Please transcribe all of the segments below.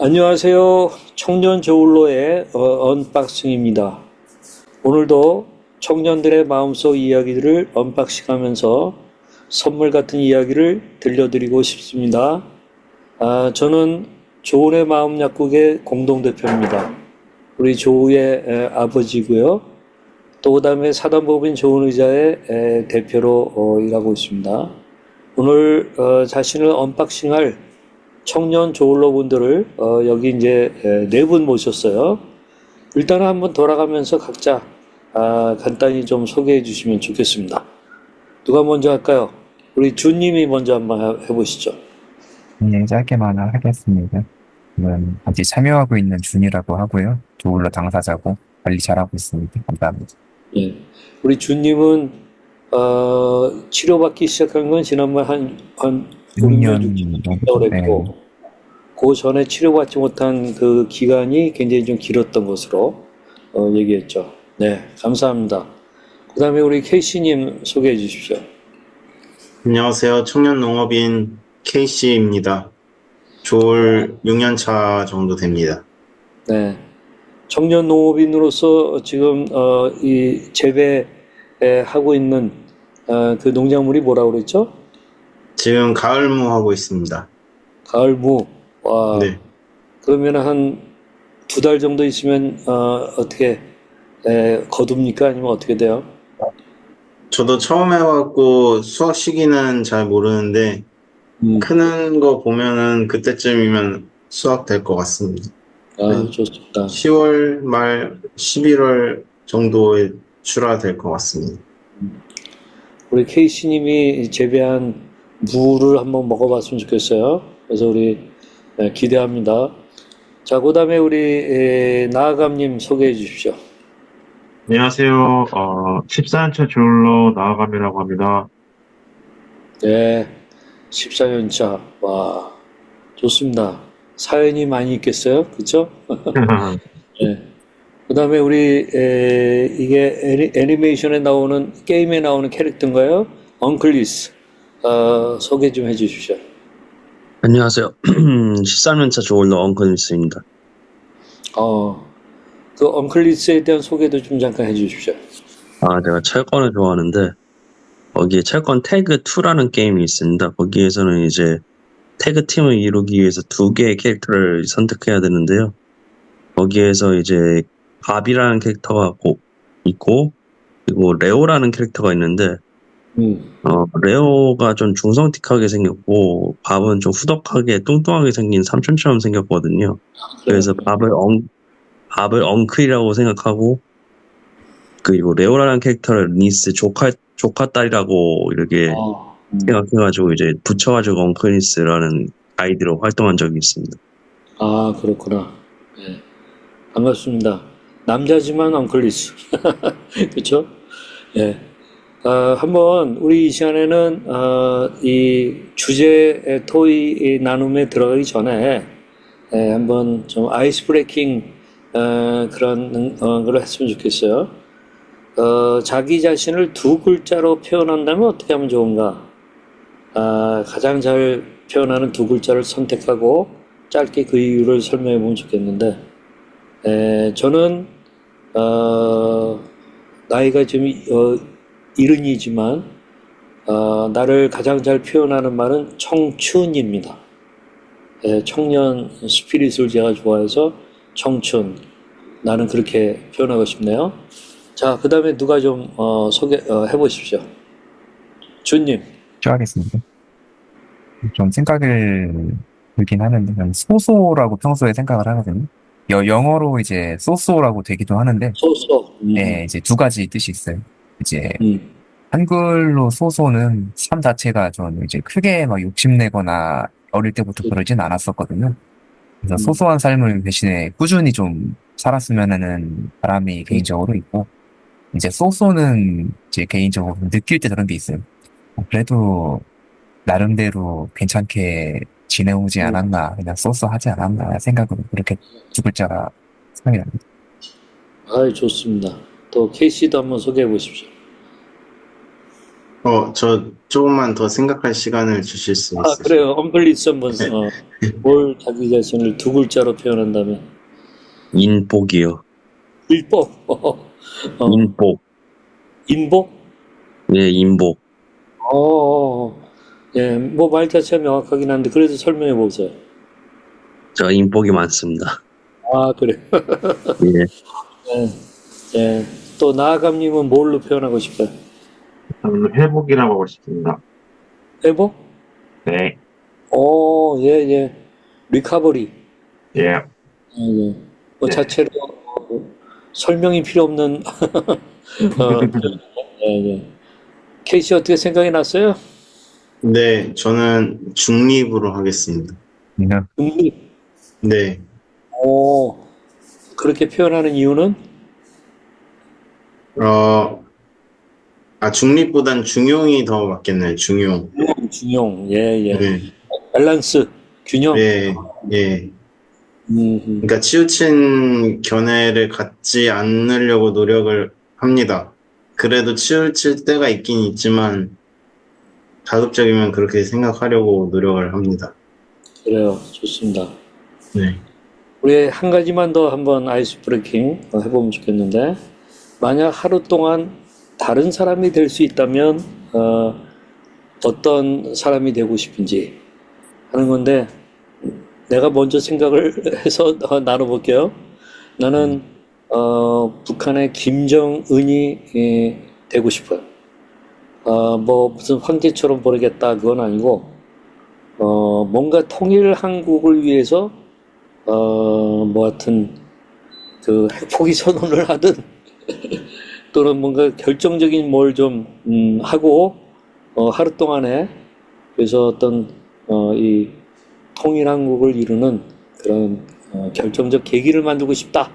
안녕하세요. 청년 저울로의 언박싱입니다. 오늘도 청년들의 마음속 이야기들을 언박싱하면서 선물 같은 이야기를 들려드리고 싶습니다. 저는 조은의 마음 약국의 공동대표입니다. 우리 조우의 아버지고요. 또 그다음에 사단법인 조은 의자의 대표로 일하고 있습니다. 오늘 자신을 언박싱할 청년 조울로 분들을 여기 이제 네 분 모셨어요. 일단은 한번 돌아가면서 각자 간단히 좀 소개해 주시면 좋겠습니다. 누가 먼저 할까요? 우리 주님이 먼저 한번 해보시죠. 네, 짧게만 하겠습니다. 저는 같이 참여하고 있는 준이라고 하고요. 조울러 당사자고 관리 잘하고 있습니다. 감사합니다. 예. 우리 주님은 치료받기 시작한 건 지난번 한 5, 6년 6년 정도 정도? 됐고 네. 그 전에 치료받지 못한 그 기간이 굉장히 좀 길었던 것으로 얘기했죠. 네, 감사합니다. 그 다음에 우리 케이씨님 소개해 주십시오. 안녕하세요. 청년농업인 K씨입니다. 조울 6년차 정도 됩니다. 네, 청년 농업인으로서 지금 이 재배하고 있는 그 농작물이 뭐라고 그랬죠? 지금 가을무 하고 있습니다. 가을무. 와, 네. 그러면 한 2달 정도 있으면 어떻게 거둡니까? 아니면 어떻게 돼요? 저도 처음 해갖고 수확 시기는 잘 모르는데 음, 크는 거 보면은 그때쯤이면 수확될 것 같습니다. 한 좋습니다. 10월 말 11월 정도에 출하될 것 같습니다. 우리 케이씨님이 재배한 무를 한번 먹어봤으면 좋겠어요. 그래서 우리 기대합니다. 자, 그 다음에 우리 나아감님 소개해 주십시오. 안녕하세요. 14년차 조울러 나아감이라고 합니다. 네, 14년차. 와, 좋습니다. 사연이 많이 있겠어요? 그쵸? 네. 그 다음에 우리 이게 애니메이션에 나오는 게임에 나오는 캐릭터인가요? 엉클리스. 소개 좀 해주십시오. 안녕하세요. 13년차 조울러 엉클리스입니다. 그 엉클리스에 대한 소개도 좀 잠깐 해주십시오. 제가 철권을 좋아하는데, 거기에 철권 태그 2라는 게임이 있습니다. 거기에서는 이제 태그 팀을 이루기 위해서 2개의 캐릭터를 선택해야 되는데요. 거기에서 이제 밥이라는 캐릭터가 있고, 그리고 레오라는 캐릭터가 있는데, 레오가 좀 중성틱하게 생겼고, 밥은 좀 후덕하게 뚱뚱하게 생긴 삼촌처럼 생겼거든요. 그래서 밥을 엉클이라고 생각하고, 그리고 레오라는 캐릭터를 니스 조카 딸이라고 이렇게 생각해가지고 이제 붙여가지고 엉클니스라는 아이디로 활동한 적이 있습니다. 그렇구나. 네. 반갑습니다. 남자지만 엉클리스. 그쵸? 예. 한번 우리 이 시간에는 이 주제 토의 나눔에 들어가기 전에 한번 좀 아이스 브레이킹 그런 걸 했으면 좋겠어요. 자기 자신을 2글자로 표현한다면 어떻게 하면 좋은가? 가장 잘 표현하는 2글자를 선택하고 짧게 그 이유를 설명해 보면 좋겠는데, 저는 나이가 좀 이른이지만 나를 가장 잘 표현하는 말은 청춘입니다. 청년 스피릿을 제가 좋아해서 청춘, 나는 그렇게 표현하고 싶네요. 자, 그 다음에 누가 좀 해보십시오. 준님. 하겠습니다. 좀 생각을 들긴 하는데, 난 소소라고 평소에 생각을 하거든요. 영어로 이제 소소라고 되기도 하는데, 소소. 네, 이제 2가지 뜻이 있어요. 이제 음. 한글로 소소는 삶 자체가 좀 이제 크게 막 욕심내거나 어릴 때부터 그러진 않았었거든요. 그래서 소소한 삶을 대신에 꾸준히 좀 살았으면 하는 바람이 개인적으로 있고, 이제 소소는 이제 개인적으로 느낄 때 그런 게 있어요. 그래도 나름대로 괜찮게 지내오지 않았나, 그냥 소소하지 않았나 생각으로 그렇게 2글자가 생각이 납니다. 좋습니다. 또 케이씨도 한번 소개해 보십시오. 저 조금만 더 생각할 시간을 주실 수 아, 있으세요? 그래요. 언플리스 한번, 뭘 자기 자신을 두 글자로 표현한다면. 인복이요. 일복, 인복. 인복? 예, 인복. 예, 뭐 말 자체가 명확하긴 한데, 그래도 설명해 보세요. 저 인복이 많습니다. 아, 그래. 예. 예, 예. 또 나아감님은 뭘로 표현하고 싶어요? 저는 회복이라고 하고 싶습니다. 회복? 네. 예, 예. 리카버리. 예. 예, 예. 뭐 네. 자체로 설명이 필요 없는 예, 예. 케이씨 어떻게 생각이 났어요? 네, 저는 중립으로 하겠습니다. 그냥 중립. 네, 그렇게 표현하는 이유는 어, 중립보단 중용이 더 맞겠네요. 중용. 중용. 예, 예. 네, 밸런스, 균형. 예, 예. 음, 그러니까 치우친 견해를 갖지 않으려고 노력을 합니다. 그래도 치우칠 때가 있긴 있지만 가급적이면 그렇게 생각하려고 노력을 합니다. 그래요. 좋습니다. 네, 우리 한 가지만 더 한번 아이스 브레이킹 해보면 좋겠는데, 만약 하루 동안 다른 사람이 될 수 있다면, 어떤 사람이 되고 싶은지 하는 건데, 내가 먼저 생각을 해서 나눠볼게요. 나는, 북한의 김정은이 되고 싶어요. 뭐, 무슨 황제처럼 보내겠다, 그건 아니고, 뭔가 통일 한국을 위해서 뭐 하여튼 그 핵포기 선언을 하든 또는 뭔가 결정적인 뭘 좀 하고 하루 동안에 그래서 어떤 이 통일 한국을 이루는 그런 결정적 계기를 만들고 싶다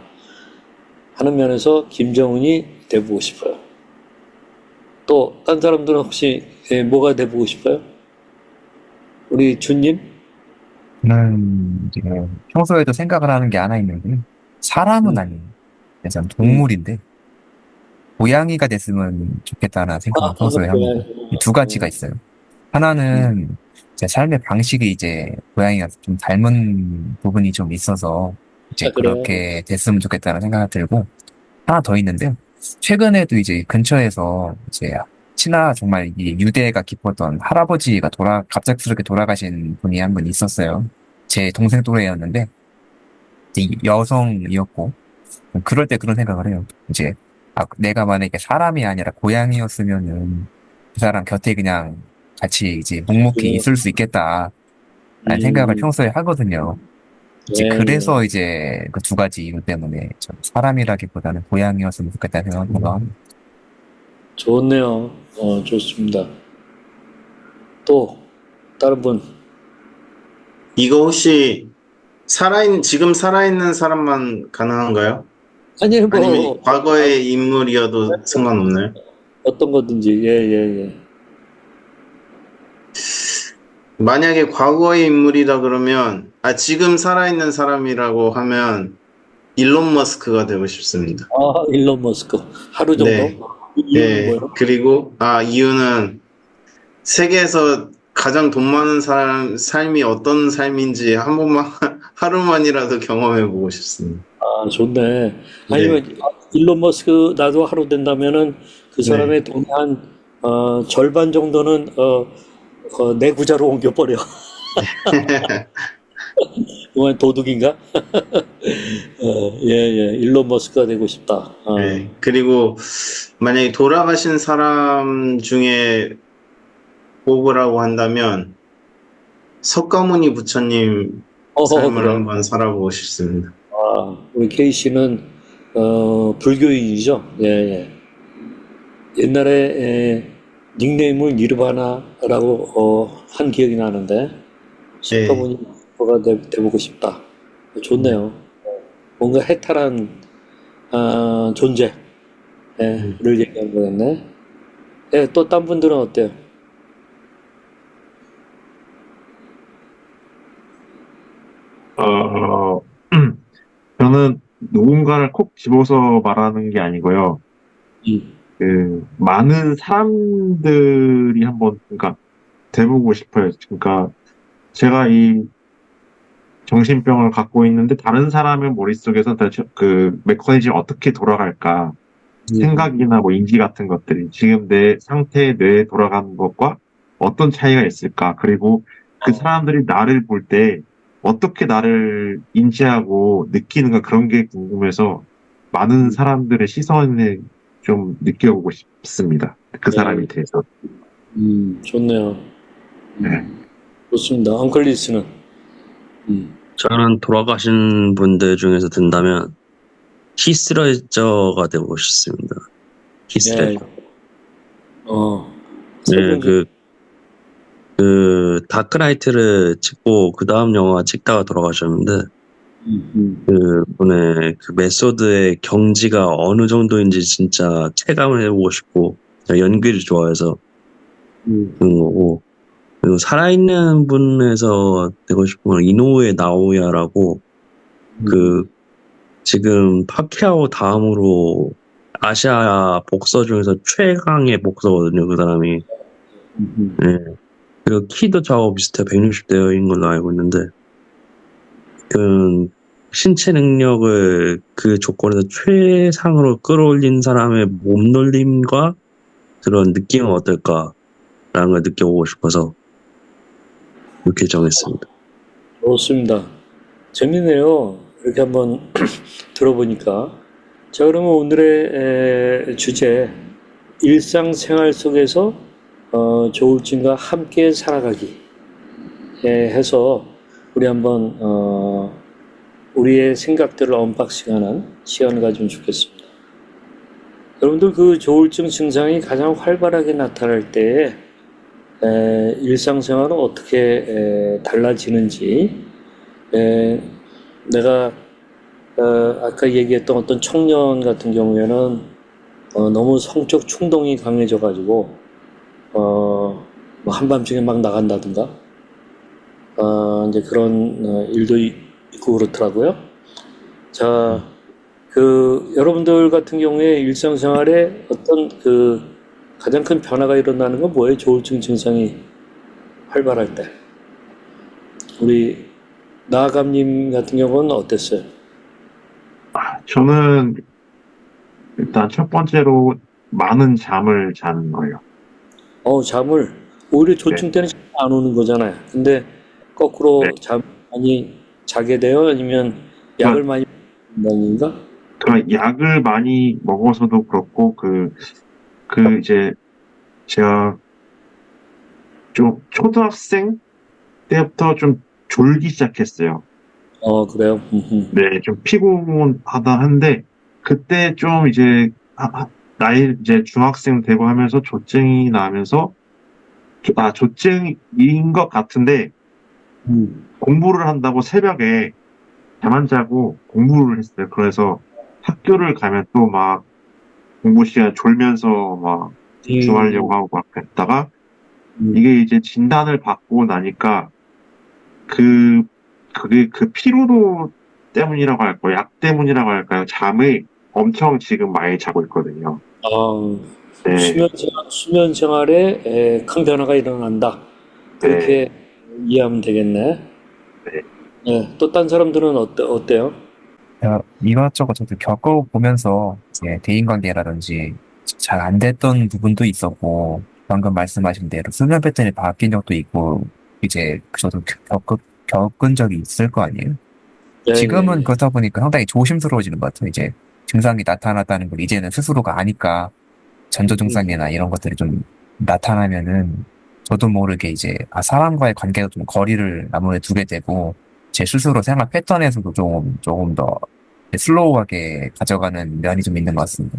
하는 면에서 김정은이 돼보고 싶어요. 또 딴 사람들은 혹시 뭐가 돼보고 싶어요? 우리 준님? 저는 이제 평소에도 생각을 하는 게 하나 있는데 사람은 아니에요. 그래서 동물인데 고양이가 됐으면 좋겠다는 생각을 평소에 합니다. 이 두 가지가 있어요. 하나는 제 삶의 방식이 이제 고양이가 좀 닮은 부분이 좀 있어서 이제 그래요. 그렇게 됐으면 좋겠다는 생각이 들고 하나 더 있는데 최근에도 이제 근처에서 이제 친하 정말 이 유대가 깊었던 할아버지가 갑작스럽게 돌아가신 분이 한 분 있었어요. 제 동생 또래였는데 이제 여성이었고 그럴 때 그런 생각을 해요. 이제 내가 만약에 사람이 아니라 고양이였으면은 그 사람 곁에 그냥 같이 이제 묵묵히 있을 수 있겠다라는 생각을 평소에 하거든요. 이제 예, 예. 그래서 이제 그 두 가지 이유 때문에 좀 사람이라기보다는 고양이였으면 좋겠다는 생각을 합니다. 좋네요. 좋습니다. 또 다른 분. 이거 혹시 지금 살아있는 사람만 가능한가요? 아니 아니면 뭐 과거의 인물이어도 상관없나요? 어떤 거든지 예. 만약에 과거의 인물이라 그러면, 지금 살아있는 사람이라고 하면 일론 머스크가 되고 싶습니다. 일론 머스크 하루 정도? 네. 이유는 네. 뭐예요? 그리고, 이유는 세계에서 가장 돈 많은 사람 삶이 어떤 삶인지 한 번만, 하루만이라도 경험해 보고 싶습니다. 좋네. 아니면 일론 머스크 나도 하루 된다면은 그 사람의 돈의 한 절반 정도는 내 구자로 옮겨버려. 그건 도둑인가? 예. 일론 머스크가 되고 싶다. 네. 그리고 만약에 돌아가신 사람 중에 뽑으라고 한다면 석가모니 부처님 삶을 그래. 한번 살아보고 싶습니다. 우리 케이 씨는 불교인이죠. 예. 옛날에 닉네임을 니르바나라고 한 기억이 나는데 석가모니가 돼보고 싶다. 좋네요. 뭔가 해탈한 존재를 얘기한 거였네. 예, 또 딴 분들은 어때요? 어, 저는 누군가를 콕 집어서 말하는 게 아니고요. 음, 그 많은 사람들이 한번 그러니까 돼보고 싶어요. 그러니까 제가 이 정신병을 갖고 있는데 다른 사람의 머릿속에서 대체 그 메커니즘이 어떻게 돌아갈까 생각이나 뭐 인지 같은 것들이 지금 내 상태의 뇌에 돌아가는 것과 어떤 차이가 있을까? 그리고 그 사람들이 나를 볼 때 어떻게 나를 인지하고 느끼는가 그런 게 궁금해서 많은 사람들의 시선을 좀 느껴보고 싶습니다. 그 사람에 대해서. 좋네요. 네. 좋습니다. 엉클리스는. 저는 돌아가신 분들 중에서 든다면 히스레저가 되고 싶습니다. 히스레저. 네. 네, 그 다크나이트를 찍고 그 다음 영화 찍다가 돌아가셨는데 그 분의 그 메소드의 경지가 어느 정도인지 진짜 체감을 해보고 싶고 제가 연기를 좋아해서 그런 거고, 그리고 살아있는 분에서 되고 싶은 건 이노우에 나오야라고 그 지금 파키아오 다음으로 아시아 복서 중에서 최강의 복서거든요, 그 사람이. 네. 그리고 키도 저하고 비슷해 160대인 걸로 알고 있는데 그 신체 능력을 그 조건에서 최상으로 끌어올린 사람의 몸놀림과 그런 느낌은 어떨까라는 걸 느껴보고 싶어서 이렇게 정했습니다. 좋습니다. 재밌네요. 이렇게 한번 들어보니까. 자, 그러면 오늘의 주제, 일상생활 속에서 조울증과 함께 살아가기 해서 우리 한번 우리의 생각들을 언박싱하는 시간을 가지면 좋겠습니다. 여러분들 그 조울증 증상이 가장 활발하게 나타날 때에 일상생활은 어떻게 달라지는지 내가 아까 얘기했던 어떤 청년 같은 경우에는 너무 성적 충동이 강해져가지고 뭐 한밤중에 막 나간다든가 이제 그런 일도 있고 그렇더라고요. 자, 그 여러분들 같은 경우에 일상생활에 어떤 그 가장 큰 변화가 일어나는 건 뭐예요? 조울증 증상이 활발할 때. 우리 나감님 같은 경우는 어땠어요? 저는 일단 첫 번째로 많은 잠을 자는 거예요. 잠을 오히려 조증 때는 잠안 오는 거잖아요. 근데 거꾸로 네. 잠 많이 자게 돼요? 아니면 약을 많이 먹는 건가? 그러니까 약을 많이 먹어서도 그렇고 이제 제가 좀 초등학생 때부터 좀 졸기 시작했어요. 그래요? 네, 좀 피곤하다 한데 그때 좀 이제 나이 이제 중학생 되고 하면서 조증이 나면서 조증인 것 같은데 공부를 한다고 새벽에 잠 안 자고 공부를 했어요. 그래서 학교를 가면 또 막 공부 시간 졸면서 막 집중하려고 하고 막 했다가 이게 이제 진단을 받고 나니까 그게 그 피로도 때문이라고 할까요? 약 때문이라고 할까요? 잠을 엄청 지금 많이 자고 있거든요. 네, 수면 생활에 큰 변화가 일어난다. 그렇게 이해하면 되겠네. 네, 또 딴 사람들은 어때요? 이것저것 저도 겪어보면서 이제 대인관계라든지 잘 안 됐던 부분도 있었고 방금 말씀하신 대로 수면 패턴이 바뀐 적도 있고 이제 저도 겪은 적이 있을 거 아니에요. 네, 지금은 네. 그렇다 보니까 상당히 조심스러워지는 것 같아요. 이제 증상이 나타났다는 걸 이제는 스스로가 아니까 전조 증상이나 이런 것들이 좀 나타나면은 저도 모르게 이제 사람과의 관계도 좀 거리를 아무래도 두게 되고 제 스스로 생활 패턴에서도 조금 더 슬로우하게 가져가는 면이 좀 있는 것 같습니다.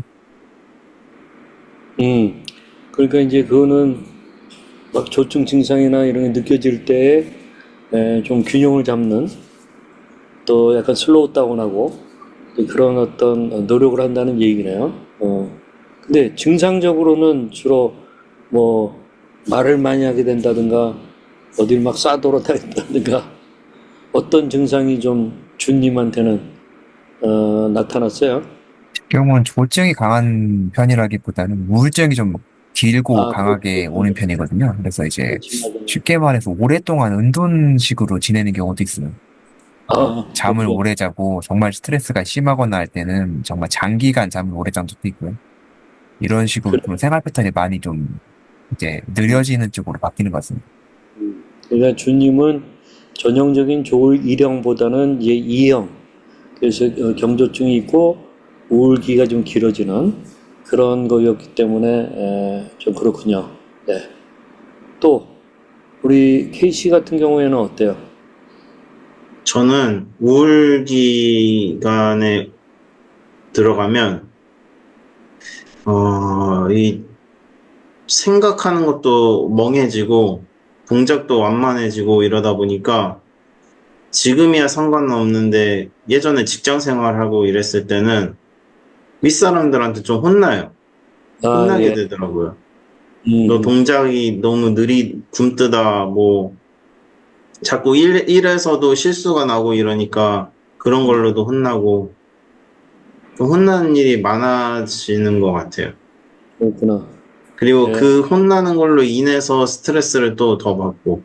그러니까 이제 그거는 막 조증 증상이나 이런 게 느껴질 때 좀 균형을 잡는 또 약간 슬로우 다운하고 그런 어떤 노력을 한다는 얘기네요. 근데 증상적으로는 주로 뭐 말을 많이 하게 된다든가 어딜 막 싸돌아다닌다든가 어떤 증상이 좀 주님한테는 나타났어요? 경우는 조증이 강한 편이라기보다는 우울증이 좀 길고 아, 강하게 오는 편이거든요. 그래서 이제 그렇지, 맞아요. 쉽게 말해서 오랫동안 은둔식으로 지내는 경우도 있어요. 잠을 그렇죠. 오래 자고 정말 스트레스가 심하거나 할 때는 정말 장기간 잠을 오래 잔 적도 있고요. 이런 식으로 그래. 좀 생활 패턴이 많이 좀 이제 느려지는 쪽으로 바뀌는 것 같습니다. 그러니까 주님은 전형적인 조울 1형보다는 이제 2형, 그래서 경조증이 있고 우울기가 좀 길어지는 그런 거였기 때문에 좀 그렇군요. 네. 또 우리 K씨 같은 경우에는 어때요? 저는 우울기간에 들어가면, 이 생각하는 것도 멍해지고, 동작도 완만해지고 이러다 보니까, 지금이야 상관없는데, 예전에 직장 생활하고 이랬을 때는, 윗사람들한테 좀 혼나요. 아, 혼나게 예. 되더라고요. 음, 너 동작이 너무 굼뜨다, 뭐, 자꾸 일에서도 실수가 나고 이러니까 그런 걸로도 혼나고, 좀 혼나는 일이 많아지는 것 같아요. 그렇구나. 그리고 예, 그 혼나는 걸로 인해서 스트레스를 또 더 받고,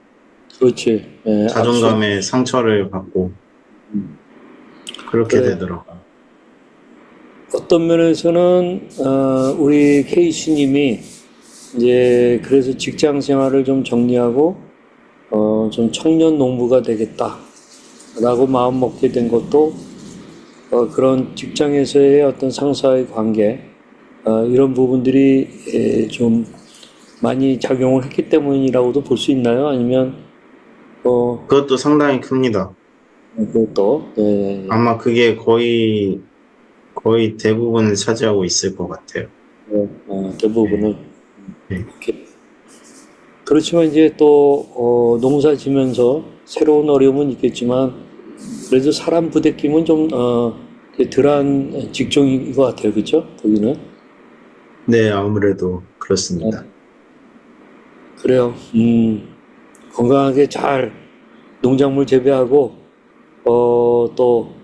그렇지. 예, 악순. 자존감에 상처를 받고, 그렇게 그래. 되더라고요. 어떤 면에서는 우리 K씨님이 이제 그래서 직장 생활을 좀 정리하고 좀 청년 농부가 되겠다라고 마음 먹게 된 것도 그런 직장에서의 어떤 상사의 관계 이런 부분들이 좀 많이 작용을 했기 때문이라고도 볼 수 있나요? 아니면 그것도 상당히 큽니다. 그것도 아마 그게 거의 대부분을 차지하고 있을 것 같아요. 대부분은 네. 이렇게. 그렇지만 이제 또 농사 지면서 새로운 어려움은 있겠지만 그래도 사람 부대낌은 좀 덜한 직종인 것 같아요, 그렇죠? 거기는. 네, 아무래도 그렇습니다. 그래요. 건강하게 잘 농작물 재배하고 또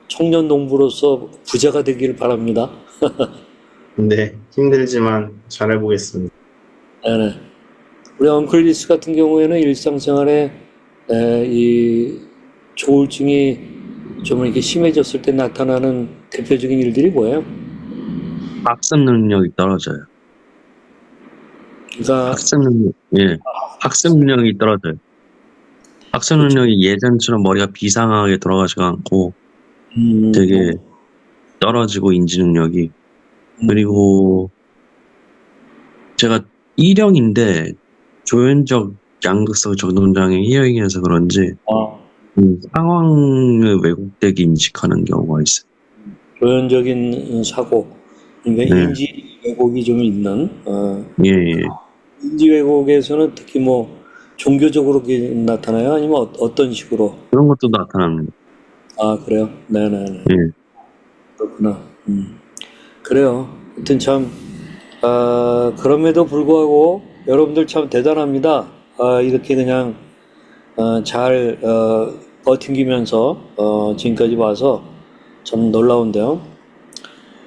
청년 농부로서 부자가 되기를 바랍니다. 네, 힘들지만 잘해보겠습니다. 네. 우리 엉클리스 같은 경우에는 일상생활에 이 조울증이 좀 이렇게 심해졌을 때 나타나는 대표적인 일들이 뭐예요? 학습 능력이 떨어져요. 그러니까 학습 능력이 떨어져요. 학습 능력이 예전처럼 머리가 비상하게 돌아가지가 않고 되게 떨어지고 인지 능력이. 그리고 제가 E형인데 조현적 양극성 정동장애 E형이라서 그런지 상황을 왜곡되게 인식하는 경우가 있어요. 조현적인 사고, 그러니까 네. 인지 왜곡이 좀 있는 예. 인지 왜곡에서는 특히 뭐 종교적으로 나타나요? 아니면 어떤 식으로? 그런 것도 나타납니다. 아, 그래요? 네네네. 예. 그렇구나. 그래요. 하여튼 참, 그럼에도 불구하고 여러분들 참 대단합니다. 이렇게 그냥 잘 버팅기면서 지금까지 와서 참 놀라운데요.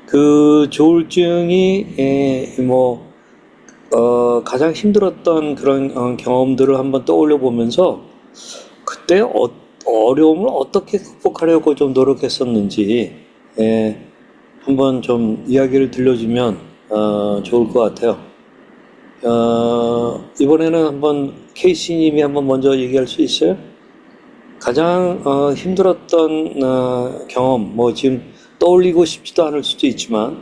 그 조울증이 뭐 가장 힘들었던 그런 경험들을 한번 떠올려 보면서 그때 어려움을 어떻게 극복하려고 좀 노력했었는지 한번 좀 이야기를 들려주면 좋을 것 같아요. 이번에는 한번 케이씨님이 한번 먼저 얘기할 수 있어요? 가장 힘들었던 경험, 뭐 지금 떠올리고 싶지도 않을 수도 있지만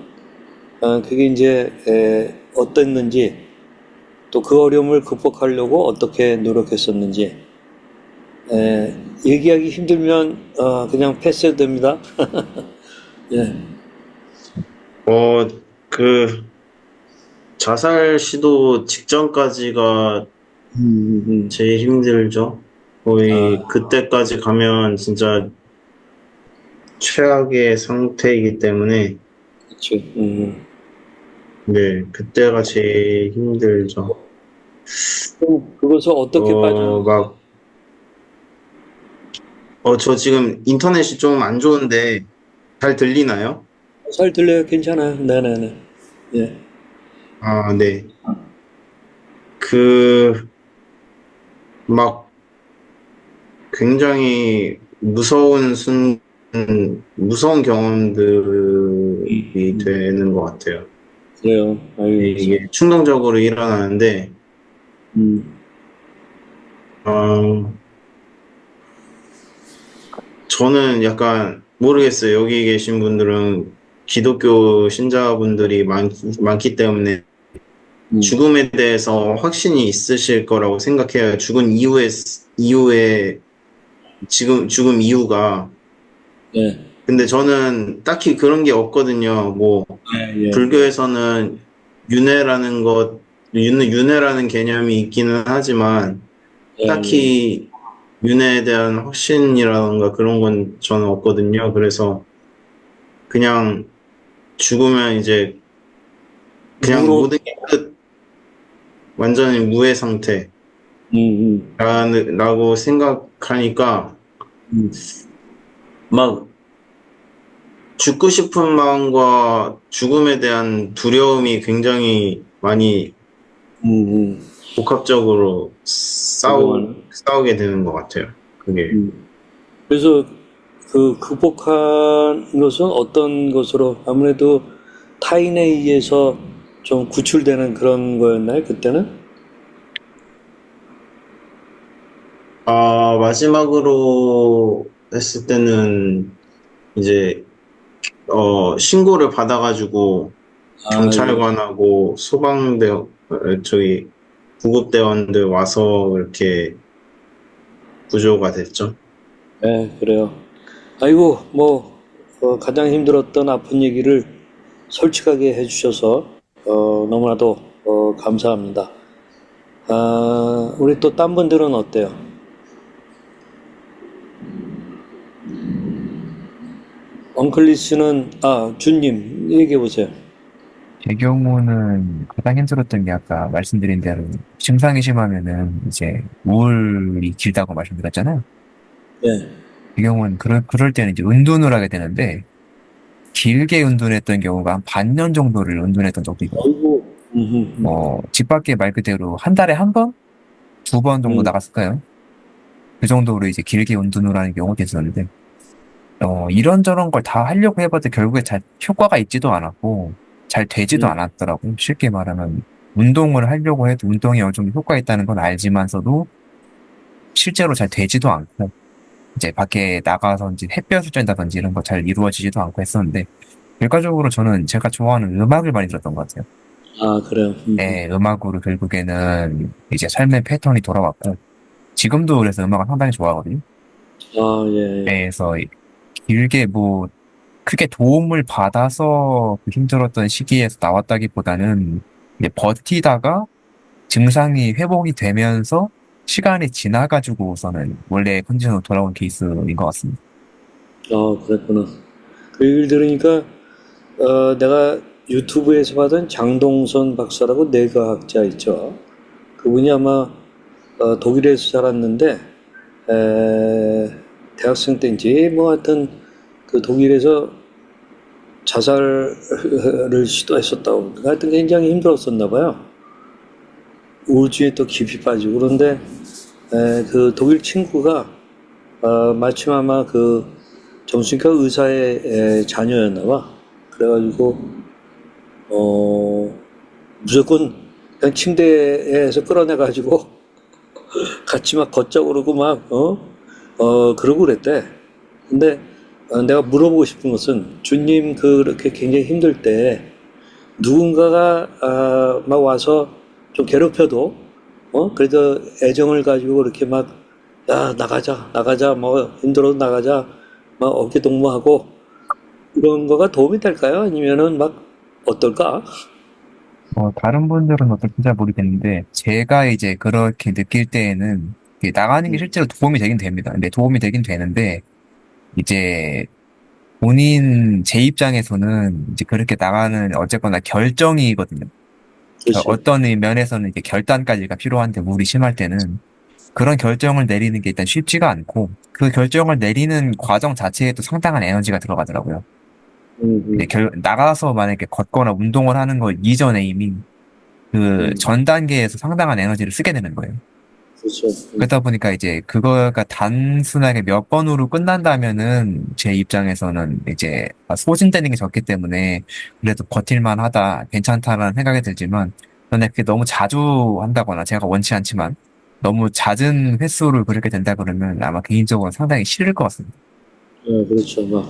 그게 이제 어땠는지 또 그 어려움을 극복하려고 어떻게 노력했었는지 얘기하기 힘들면 그냥 패스해도 됩니다. 예. 그 자살 시도 직전까지가 제일 힘들죠. 거의 그때까지 가면 진짜 최악의 상태이기 때문에 그렇지. 네, 그때가 제일 힘들죠. 그것을 어떻게 저 지금 인터넷이 좀 안 좋은데 잘 들리나요? 잘 들려요. 괜찮아요. 네네네. 예. 아, 네. 그, 막 굉장히 무서운 경험들이 되는 것 같아요. 그래요. 아유, 이게 충동적으로 일어나는데, 음, 어, 저는 약간 모르겠어요. 여기 계신 분들은 기독교 신자분들이 많기 때문에 음, 죽음에 대해서 확신이 있으실 거라고 생각해요. 이후에, 죽음 이유가. 예, 근데 저는 딱히 그런 게 없거든요. 뭐, 예, 예, 불교에서는 윤회라는 개념이 있기는 하지만, 예, 예. 딱히 윤회에 대한 확신이라던가 그런 건 저는 없거든요. 그래서 그냥 죽으면 이제 그냥 무로, 모든 게 끝, 완전히 무의 상태라고 음, 생각하니까 음, 막 죽고 싶은 마음과 죽음에 대한 두려움이 굉장히 많이 음, 음. 복합적으로 그동안, 싸우게 되는 것 같아요. 그게. 그래서 그 극복한 것은 어떤 것으로 아무래도 타인에 의해서 좀 구출되는 그런 거였나요? 그때는? 마지막으로 했을 때는 이제 신고를 받아가지고 아, 예, 경찰관하고 저기 구급대원들 와서 이렇게 구조가 됐죠. 예, 그래요. 아이고, 뭐, 가장 힘들었던 아픈 얘기를 솔직하게 해주셔서, 너무나도, 감사합니다. 아, 우리 또 딴 분들은 어때요? 엉클리스는, 준님, 얘기해 보세요. 제 경우는 가장 힘들었던 게 아까 말씀드린 대로 증상이 심하면은 이제 우울이 길다고 말씀드렸잖아요. 예. 이 경우는 그럴 때는 이제 은둔을 하게 되는데 길게 은둔했던 경우가 한 반년 정도를 은둔했던 적도 있거든요. 아이고, 집 밖에 말 그대로 한 달에 한 번, 두 번 정도 음, 나갔을까요? 그 정도로 이제 길게 운동을 하는 경우가 있었는데, 이런저런 걸 다 하려고 해봐도 결국에 잘 효과가 있지도 않았고, 잘 되지도 음, 않았더라고요. 쉽게 말하면, 운동을 하려고 해도 운동이 어느 정도 효과가 있다는 건 알지만서도, 실제로 잘 되지도 않고, 이제 밖에 나가서 이제 햇볕을 쬐다든지 이런 거 잘 이루어지지도 않고 했었는데, 결과적으로 저는 제가 좋아하는 음악을 많이 들었던 것 같아요. 아, 그래요. 네, 음악으로 결국에는 이제 삶의 패턴이 돌아왔고, 지금도 그래서 음악을 상당히 좋아하거든요. 아, 예, 예. 그래서 길게 뭐 크게 도움을 받아서 그 힘들었던 시기에서 나왔다기보다는 이제 버티다가 증상이 회복이 되면서 시간이 지나가지고서는 원래 컨디션으로 돌아온 케이스인 것 같습니다. 그랬구나. 그 얘기를 들으니까, 내가 유튜브에서 봤던 장동선 박사라고 뇌과학자 있죠. 그분이 아마, 독일에서 살았는데, 대학생 때인지, 뭐 하여튼, 그 독일에서 자살을 시도했었다고. 하여튼 굉장히 힘들었었나 봐요. 우울증에 또 깊이 빠지고. 그런데, 그 독일 친구가, 마침 아마 그 정신과 의사의 자녀였나 봐. 그래가지고, 무조건 그냥 침대에서 끌어내가지고 같이 막 걷자 그러고 막, 그러고 그랬대. 근데 내가 물어보고 싶은 것은 주님 그렇게 굉장히 힘들 때 누군가가 막 와서 좀 괴롭혀도 그래도 애정을 가지고 그렇게 막 야 나가자 뭐 힘들어도 나가자 막 어깨 동무하고 이런 거가 도움이 될까요? 아니면은 막 어떨까? 다른 분들은 어떨지 잘 모르겠는데, 제가 이제 그렇게 느낄 때에는 이게 나가는 게 음, 실제로 도움이 되긴 됩니다. 근데 도움이 되긴 되는데, 이제 제 입장에서는 이제 그렇게 나가는 어쨌거나 결정이거든요. 그렇지. 어떤 면에서는 이제 결단까지가 필요한데 물이 심할 때는 그런 결정을 내리는 게 일단 쉽지가 않고 그 결정을 내리는 과정 자체에도 상당한 에너지가 들어가더라고요. 음. 나가서 만약에 걷거나 운동을 하는 거 이전에 이미 그 전 단계에서 상당한 에너지를 쓰게 되는 거예요. 그렇죠. 그러다 보니까 이제 그거가 단순하게 몇 번으로 끝난다면은 제 입장에서는 이제 소진되는 게 적기 때문에 그래도 버틸만 하다, 괜찮다라는 생각이 들지만, 근데 그게 너무 자주 한다거나 제가 원치 않지만 너무 잦은 횟수를 그렇게 된다 그러면 아마 개인적으로 상당히 싫을 것 같습니다. 그렇죠. 막.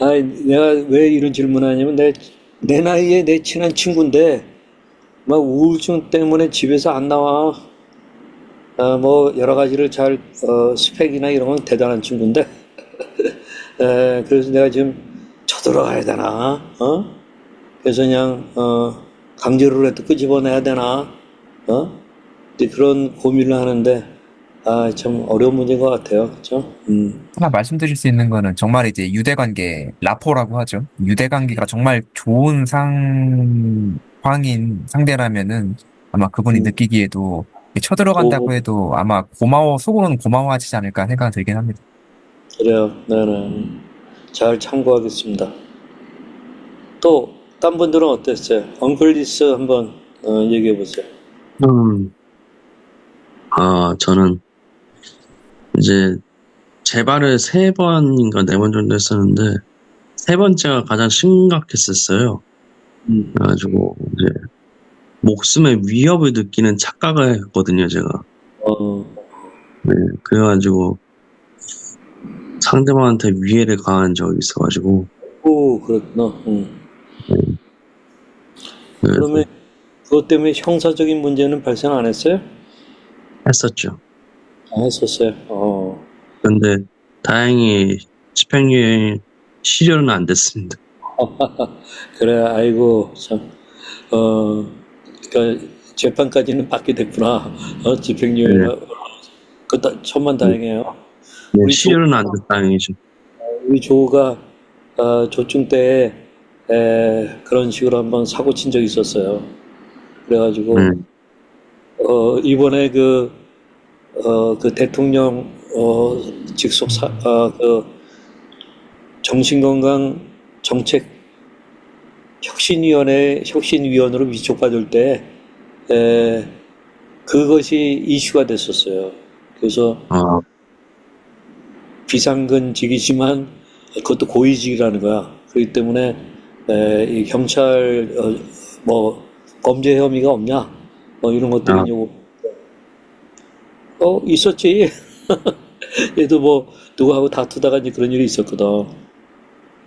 아니, 내가 왜 이런 질문하냐면, 내 나이에 내 친한 친구인데, 막 우울증 때문에 집에서 안 나와. 뭐, 여러 가지를 스펙이나 이런 건 대단한 친구인데, 그래서 내가 지금 쳐들어가야 되나, 그래서 그냥, 강제로라도 끄집어내야 되나, 이제 그런 고민을 하는데, 참 어려운 문제인 것 같아요. 그죠? 하나 말씀드릴 수 있는 거는 정말 이제 유대관계, 라포라고 하죠. 유대관계가 정말 좋은 상황인 상대라면은 아마 그분이 음, 느끼기에도 오, 쳐들어간다고 해도 아마 속으로는 고마워하시지 않을까 생각이 들긴 합니다. 그래요. 네네. 잘 참고하겠습니다. 또, 딴 분들은 어땠어요? 엉클리스 한번, 얘기해 보세요. 음, 저는 이제 재발을 3번인가 4번 정도 했었는데, 3번째가 가장 심각했었어요. 음, 그래가지고, 이제, 목숨의 위협을 느끼는 착각을 했거든요, 제가. 어, 네, 그래가지고, 상대방한테 위해를 가한 적이 있어가지고, 그렇구나. 네, 그래서 그러면 그것 때문에 형사적인 문제는 발생 안 했어요? 했었죠. 했었어요. 근데, 다행히, 집행유예 실효는 안 됐습니다. 그래, 아이고, 참, 그러니까 재판까지는 받게 됐구나. 네, 집행유예가. 천만 네, 다행이에요. 네, 우리 조, 실효는 안 됐, 다행이죠. 우리 조가 조증 때 그런 식으로 한번 사고 친 적이 있었어요. 그래가지고 네, 이번에 그 대통령 직속 그 정신건강 정책 혁신위원으로 위촉받을 때 그것이 이슈가 됐었어요. 그래서 아, 비상근직이지만 그것도 고위직이라는 거야. 그렇기 때문에 이 경찰 뭐 범죄 혐의가 없냐? 뭐 이런 것들이 아, 이제 있었지. 얘도 뭐 누구하고 다투다가 이제 그런 일이 있었거든. 네,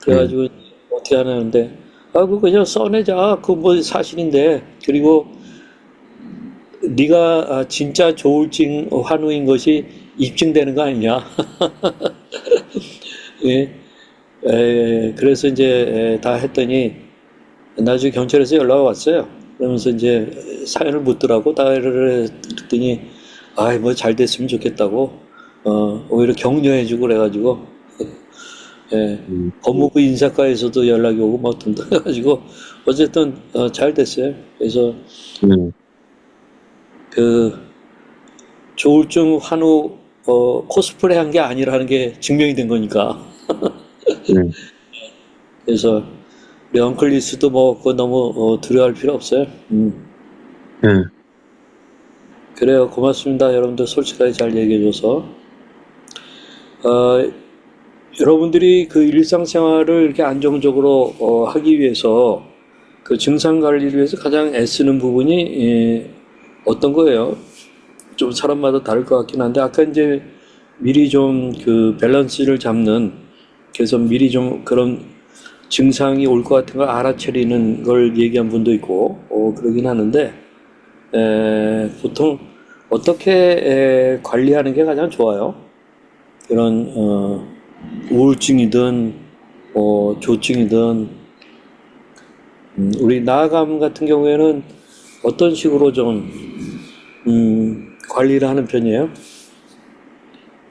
그래가지고 어떻게 하냐는데 그거 그냥 써내자. 그거 뭐 사실인데. 그리고 네가 진짜 조울증 환우인 것이 입증되는 거 아니냐? 예. 그래서 이제 다 했더니 나중에 경찰에서 연락이 왔어요. 그러면서 이제 사연을 묻더라고. 다를 듣더니 아이 뭐 잘 됐으면 좋겠다고 오히려 격려해주고 그래가지고 예, 음, 법무부 인사과에서도 연락이 오고 뭐 등등 해가지고 어쨌든 잘 됐어요. 그래서 네, 그 조울증 환우 코스프레 한 게 아니라는 게 증명이 된 거니까. 네, 그래서 우리 엉클리스도 뭐 그거 너무 두려워할 필요 없어요. 네, 그래요. 고맙습니다. 여러분들 솔직하게 잘 얘기해줘서. 어, 여러분들이 그 일상생활을 이렇게 안정적으로 하기 위해서 그 증상 관리를 위해서 가장 애쓰는 부분이 어떤 거예요? 좀 사람마다 다를 것 같긴 한데 아까 이제 미리 좀 그 밸런스를 잡는 그래서 미리 좀 그런 증상이 올 것 같은 걸 알아차리는 걸 얘기한 분도 있고 그러긴 하는데 보통 어떻게 관리하는 게 가장 좋아요? 이런 우울증이든 조증이든 우리 나아감 같은 경우에는 어떤 식으로 좀 관리를 하는 편이에요?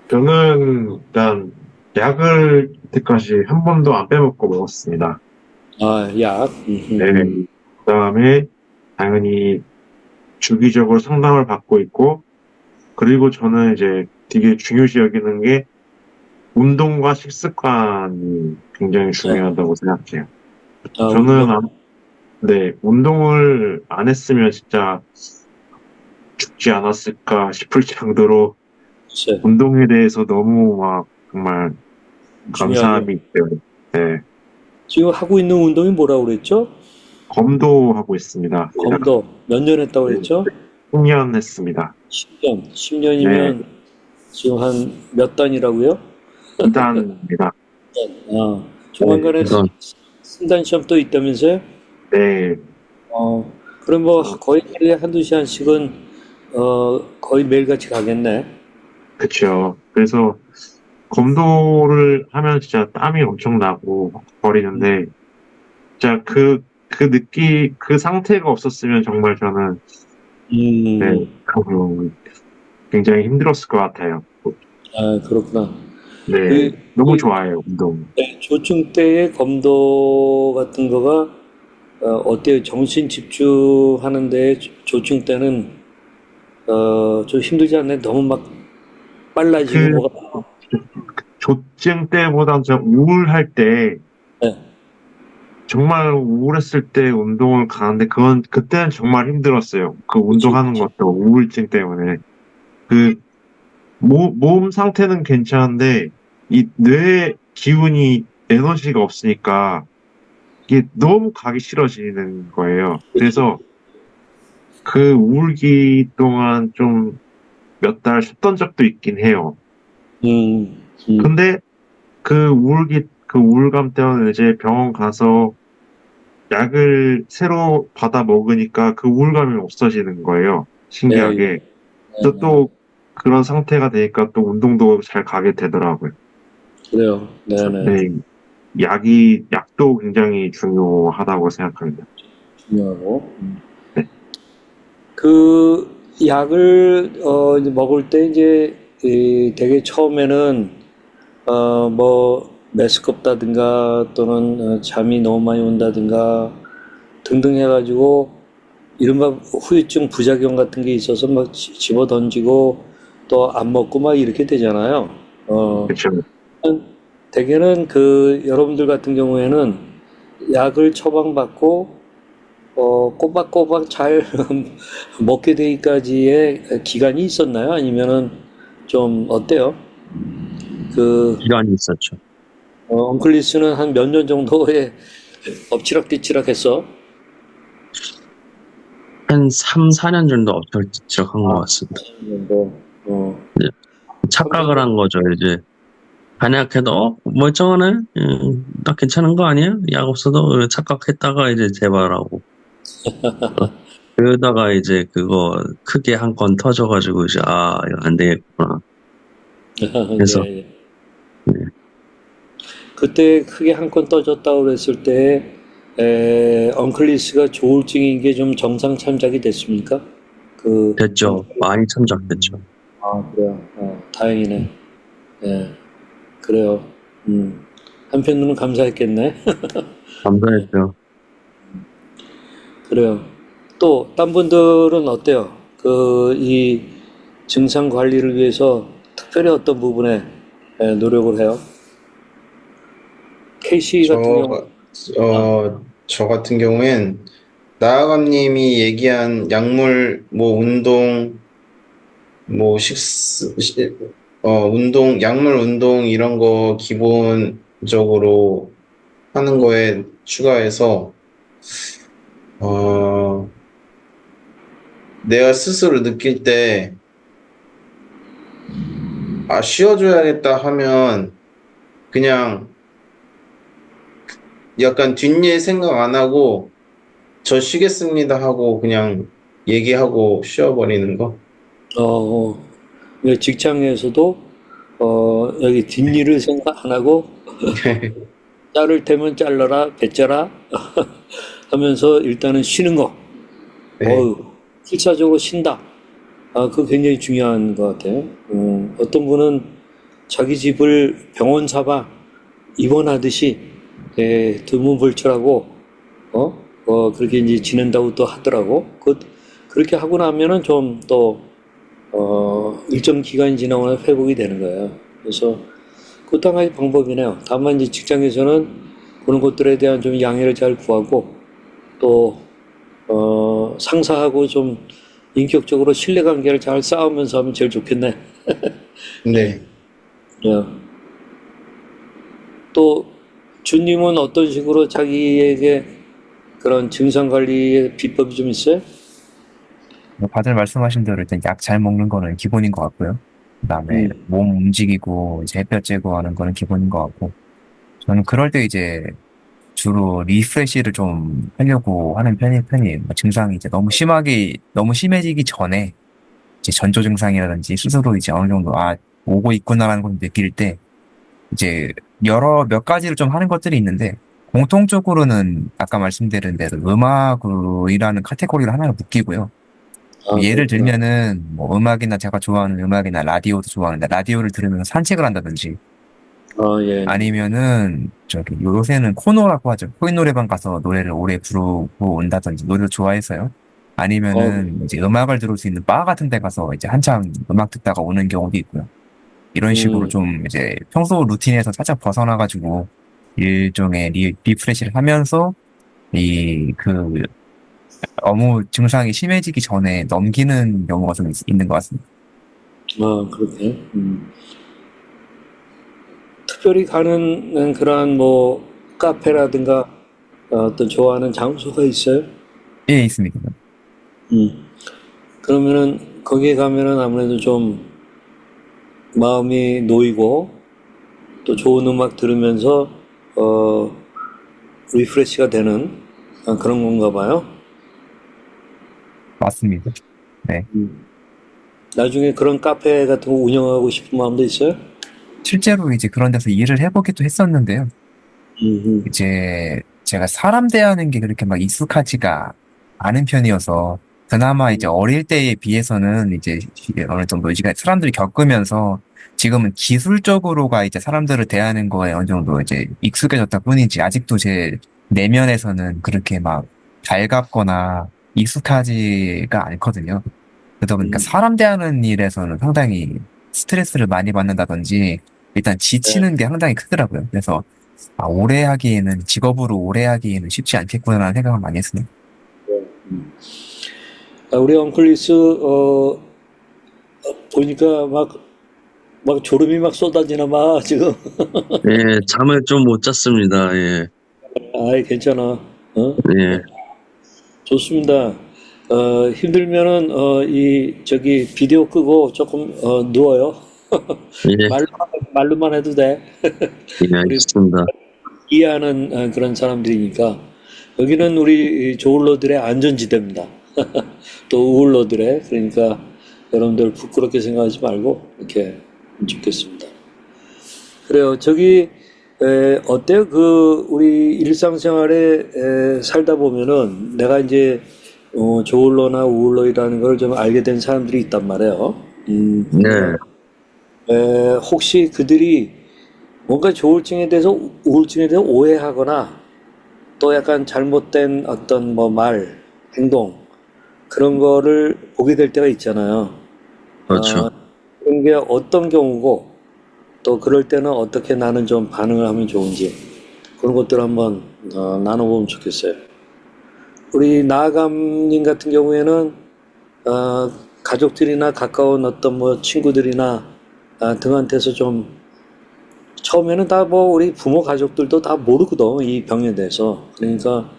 저는 일단 약을 이때까지 한 번도 안 빼먹고 먹었습니다. 약. 네. 그다음에 당연히 주기적으로 상담을 받고 있고, 그리고 저는 이제 되게 중요시 여기는 게 운동과 식습관이 굉장히 중요하다고 생각해요. 아, 저는 네, 운동을 안 했으면 진짜 죽지 않았을까 싶을 정도로 글쎄, 운동에 대해서 너무 막 정말 중요하죠. 감사함이 있어요. 네, 지금 하고 있는 운동이 뭐라고 그랬죠? 검도하고 있습니다. 제가 검도. 몇 년 했다고 그랬죠? 10년 했습니다. 10년. 네, 10년이면 지금 한 몇 단이라고요? 2단입니다. 아, 조만간에 그건 승단 시험 또 있다면서요? 네, 그럼 뭐 거의 하루에 한두 시간씩은 거의 매일같이 가겠네. 그쵸. 그래서 검도를 하면 진짜 땀이 엄청 나고 버리는데, 진짜 그 상태가 없었으면 정말 저는, 네, 굉장히 힘들었을 것 같아요. 아, 그렇구나. 네, 그, 너무 그 좋아해요, 운동. 조충 때의 검도 같은 거가 어때요? 정신 집중하는데 조충 때는 좀 힘들지 않나요? 너무 막 빨라지고 그, 뭐가. 조증 때보단 저 우울할 때, 네. 정말 우울했을 때 운동을 가는데, 그때는 정말 힘들었어요. 그 그치, 운동하는 그치. 것도 우울증 때문에. 그, 몸 상태는 괜찮은데, 이 뇌 기운이 에너지가 없으니까, 이게 너무 가기 싫어지는 거예요. 그래서 그 우울기 동안 좀 몇 달 쉬었던 적도 있긴 해요. 음, 음. 근데 그 우울감 때문에 이제 병원 가서 약을 새로 받아 먹으니까 그 우울감이 없어지는 거예요. 예, 예. 신기하게. 그래서 또 그런 상태가 되니까 또 운동도 잘 가게 되더라고요. 그래요. 네네. 네, 약도 굉장히 중요하다고 생각합니다. 중요하고. 네. 그 약을 이제 먹을 때 이제 되게 처음에는 뭐 메스껍다든가 또는 잠이 너무 많이 온다든가 등등 해가지고 이른바 후유증 부작용 같은 게 있어서 막 집어 던지고 또 안 먹고 막 이렇게 되잖아요. 그렇죠. 대개는 그 여러분들 같은 경우에는 약을 처방받고 꼬박꼬박 잘 먹게 되기까지의 기간이 있었나요? 아니면은 좀 어때요? 그 기간이 있었죠. 엉클리스는 한 몇 년 정도의 엎치락뒤치락 했어. 한 3, 4년 정도 엎질럭한 것 같습니다. 뭐, 착각을 한 거죠, 이제. 한약해도, 멀쩡하네? 나 괜찮은 거 아니야? 약 없어도 착각했다가 이제 재발하고. 그러다가 이제 그거 크게 한 건 터져가지고 이제, 이거 안 되겠구나. 그래서, 예, 예. 그때 크게 한 건 떠졌다고 그랬을 때, 엉클리스가 조울증인 게 좀 정상 참작이 됐습니까? 됐죠. 많이 참작됐죠. 그래요. 다행이네. 예, 그래요. 한편으로는 감사했겠네. 감사했죠. 그래요. 또, 딴 분들은 어때요? 이 증상 관리를 위해서 특별히 어떤 부분에 노력을 해요? 케이시 같은 경우, 저 같은 경우엔 나아감님이 얘기한 약물, 뭐 운동, 뭐 약물 운동 이런 거 기본적으로 하는 거에 추가해서 내가 스스로 느낄 때 쉬어줘야겠다 하면 그냥 약간 뒷일 생각 안 하고 저 쉬겠습니다 하고 그냥 얘기하고 쉬어버리는 거. 직장에서도, 여기 뒷일을 생각 안 하고, 자를 테면 잘라라, 뱉자라 하면서 일단은 쉬는 거. 네. 필사적으로 쉰다. 그거 굉장히 중요한 것 같아요. 어떤 분은 자기 집을 병원 삼아 입원하듯이 두문불출하고 그렇게 이제 지낸다고 또 하더라고. 그렇게 하고 나면은 좀 또 일정 기간이 지나고 나서 회복이 되는 거예요. 그래서 그것도 한 가지 방법이네요. 다만 이제 직장에서는 그런 것들에 대한 좀 양해를 잘 구하고 또 상사하고 좀 인격적으로 신뢰관계를 잘 쌓으면서 하면 제일 좋겠네. 네. 예. 또 주님은 어떤 식으로 자기에게 그런 증상 관리의 비법이 좀 있어요? 뭐 다들 말씀하신 대로 일단 약 잘 먹는 거는 기본인 것 같고요. 그다음에 몸 움직이고 이제 햇볕 쬐고 하는 거는 기본인 것 같고, 저는 그럴 때 이제 주로 리프레시를 좀 하려고 하는 편이에요. 뭐 증상이 이제 너무 심해지기 전에 이제 전조 증상이라든지 스스로 이제 어느 정도 오고 있구나라는 걸 느낄 때 이제 몇 가지를 좀 하는 것들이 있는데, 공통적으로는 아까 말씀드린 대로 음악이라는 카테고리를 하나를 묶이고요. 뭐 예를 그렇구나. 들면은 뭐 음악이나 제가 좋아하는 음악이나 라디오도 좋아하는데 라디오를 들으면서 산책을 한다든지, 예. 아니면은 저기 요새는 코노라고 하죠. 코인 노래방 가서 노래를 오래 부르고 온다든지, 노래를 좋아해서요. 아니면은 이제 음악을 들을 수 있는 바 같은 데 가서 이제 한창 음악 듣다가 오는 경우도 있고요. 이런 식으로 좀 이제 평소 루틴에서 살짝 벗어나가지고 일종의 리프레시를 하면서 그 너무 증상이 심해지기 전에 넘기는 경우가 좀 있는 것 같습니다. 그렇게. 특별히 가는 그러한 뭐 카페라든가 어떤 좋아하는 장소가 있어요? 예, 있습니다. 음. 그러면은 거기에 가면은 아무래도 좀 마음이 놓이고 또 좋은 음악 들으면서 리프레시가 되는 그런 건가 봐요. 맞습니다. 네. 나중에 그런 카페 같은 거 운영하고 싶은 마음도 있어요? 실제로 이제 그런 데서 일을 해보기도 했었는데요. 이제 제가 사람 대하는 게 그렇게 막 익숙하지가 않은 편이어서, 그나마 이제 어릴 때에 비해서는 이제 어느 정도 이제 사람들이 겪으면서 지금은 기술적으로가 이제 사람들을 대하는 거에 어느 정도 이제 익숙해졌다 뿐이지, 아직도 제 내면에서는 그렇게 막 달갑거나 익숙하지가 않거든요. 그러다 보니까 사람 대하는 일에서는 상당히 스트레스를 많이 받는다든지 일단 지치는 게 상당히 크더라고요. 그래서 오래 하기에는, 직업으로 오래 하기에는 쉽지 않겠구나라는 생각을 많이 했습니다. 우리 엉클리스 보니까 막 졸음이 막 쏟아지나 봐 지금. 예, 잠을 좀 못 잤습니다. 예, 아이 괜찮아. 예, 좋습니다. 힘들면은 저기 비디오 끄고 조금 누워요. 예, 말로만 해도 돼. 예, 우리 알겠습니다. 이해하는 그런 사람들이니까 여기는 우리 조울러들의 안전지대입니다. 또 우울러들의, 그러니까 여러분들 부끄럽게 생각하지 말고 이렇게 하면 좋겠습니다. 그래요. 저기 어때요? 우리 일상생활에 살다 보면은 내가 이제 조울러나 우울러이라는 걸 좀 알게 된 사람들이 있단 말이에요. 네, 혹시 그들이 뭔가 우울증에 대해서 오해하거나 또 약간 잘못된 어떤 뭐 말, 행동 그런 거를 보게 될 때가 있잖아요. 그렇죠. 그런 게 어떤 경우고 또 그럴 때는 어떻게 나는 좀 반응을 하면 좋은지 그런 것들 한번 나눠보면 좋겠어요. 우리 나아감님 같은 경우에는 가족들이나 가까운 어떤 뭐 친구들이나 등한테서 좀 처음에는 다 뭐 우리 부모 가족들도 다 모르거든 이 병에 대해서. 그러니까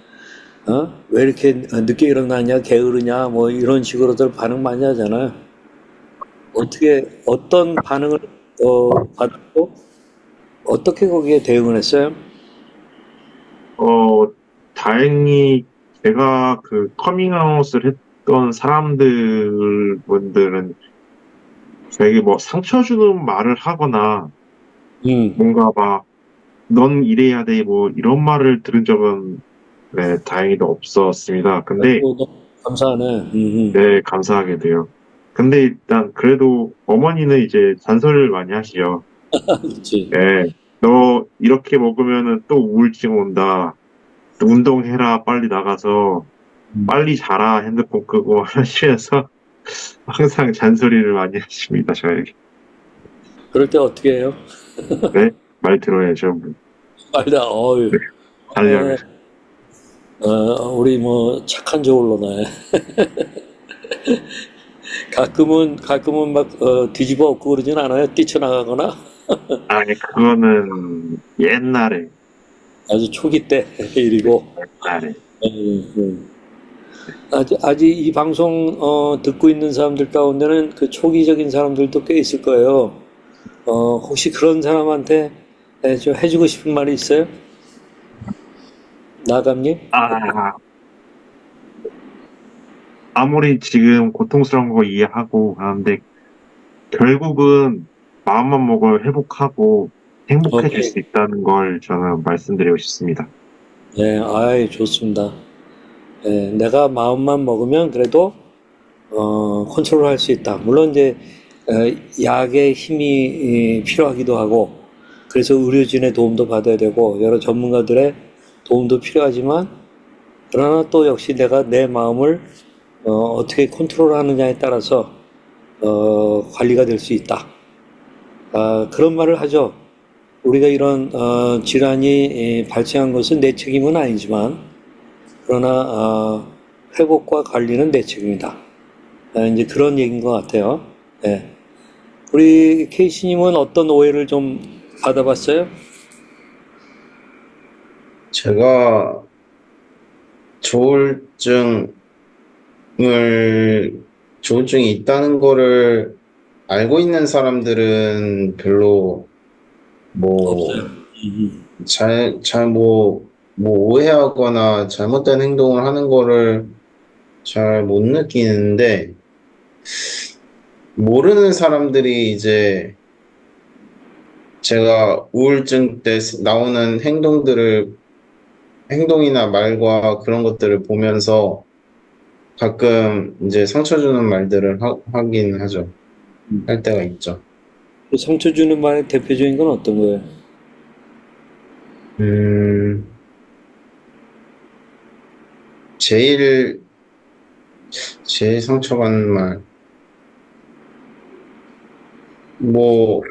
왜 이렇게 늦게 일어나냐, 게으르냐, 뭐 이런 식으로들 반응 많이 하잖아요. 어떤 반응을 받았고 어떻게 거기에 대응을 했어요? 다행히 제가 그 커밍아웃을 했던 분들은 저에게 뭐 상처 주는 말을 하거나 뭔가 막 넌 이래야 돼 뭐 이런 말을 들은 적은 네, 다행히도 없었습니다. 근데 너무 감사하네. 네, 감사하게 돼요. 근데 일단 그래도 어머니는 이제 잔소리를 많이 하시죠. 그렇지. 네, 너 이렇게 먹으면은 또 우울증 온다. 운동해라, 빨리 나가서 빨리 자라, 핸드폰 끄고 하시면서 항상 잔소리를 많이 하십니다, 저에게. 그럴 때 어떻게 해요? 네? 말 들어야죠. 말다, 어유. 달려요. 우리 뭐 착한 저울로네. 가끔은 막 뒤집어 엎고 그러진 않아요? 뛰쳐나가거나 아니, 그거는 옛날에, 아주 초기 때 일이고. 옛날에. 아직 이 방송 듣고 있는 사람들 가운데는 그 초기적인 사람들도 꽤 있을 거예요. 혹시 그런 사람한테 좀 해주고 싶은 말이 있어요? 나감님? 아, 아무리 지금 고통스러운 거 이해하고 하는데, 결국은 마음만 먹어 회복하고 행복해질 오케이. 수 있다는 걸 저는 말씀드리고 싶습니다. 네, 아이, 좋습니다. 네, 내가 마음만 먹으면 그래도 컨트롤 할 수 있다. 물론 이제 약의 힘이 필요하기도 하고 그래서 의료진의 도움도 받아야 되고 여러 전문가들의 도움도 필요하지만 그러나 또 역시 내가 내 마음을 어떻게 컨트롤하느냐에 따라서 관리가 될 수 있다. 그런 말을 하죠. 우리가 이런 질환이 발생한 것은 내 책임은 아니지만 그러나 회복과 관리는 내 책임이다. 이제 그런 얘기인 것 같아요. 네. 우리 케이시님은 어떤 오해를 좀 받아봤어요? 제가 조울증을, 조울증이 있다는 거를 알고 있는 사람들은 별로 뭐, 없어요. 오해하거나 잘못된 행동을 하는 거를 잘 못 느끼는데, 모르는 사람들이 이제 제가 우울증 때 나오는 행동이나 말과 그런 것들을 보면서 가끔 이제 상처 주는 말들을 하긴 하죠. 할 때가 있죠. 그 상처 주는 말의 대표적인 건 어떤 거예요? 음, 제일, 제일 상처받는 말. 뭐,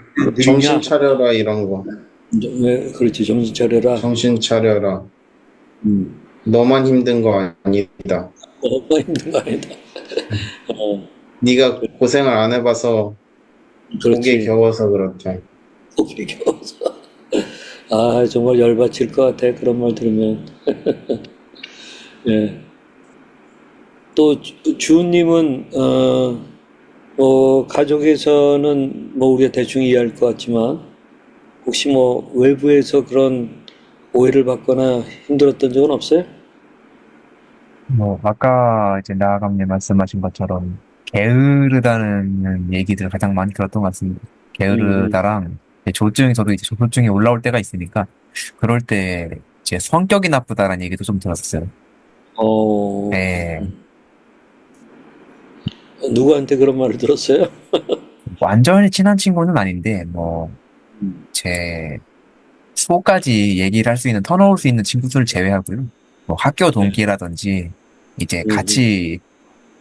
정신 느리냐? 차려라, 이런 거. 왜, 그렇지, 정신 차려라. 정신 차려라. 음. 너만 힘든 거 아니다. 너무 힘든 거 아니다. 네가 고생을 안 해봐서 목에 그렇지. 겨워서 그렇게. 속이 겨워서. 정말 열받칠 것 같아, 그런 말 들으면. 예. 또, 주은님은, 가족에서는 뭐 우리가 대충 이해할 것 같지만, 혹시 뭐 외부에서 그런 오해를 받거나 힘들었던 적은 없어요? 뭐, 아까 이제 나아감님 말씀하신 것처럼 게으르다는 얘기들 가장 많이 들었던 것 같습니다. 음, 게으르다랑 이제 조증이 저도 이제 조증이 올라올 때가 있으니까 그럴 때 이제 성격이 나쁘다라는 얘기도 좀 들었었어요. 어, 네, 누구한테 그런 말을 들었어요? 완전히 친한 친구는 아닌데 뭐 제 수호까지 얘기를 할 수 있는 터놓을 수 있는 친구들을 제외하고요. 뭐 학교 동기라든지 이제 음, 같이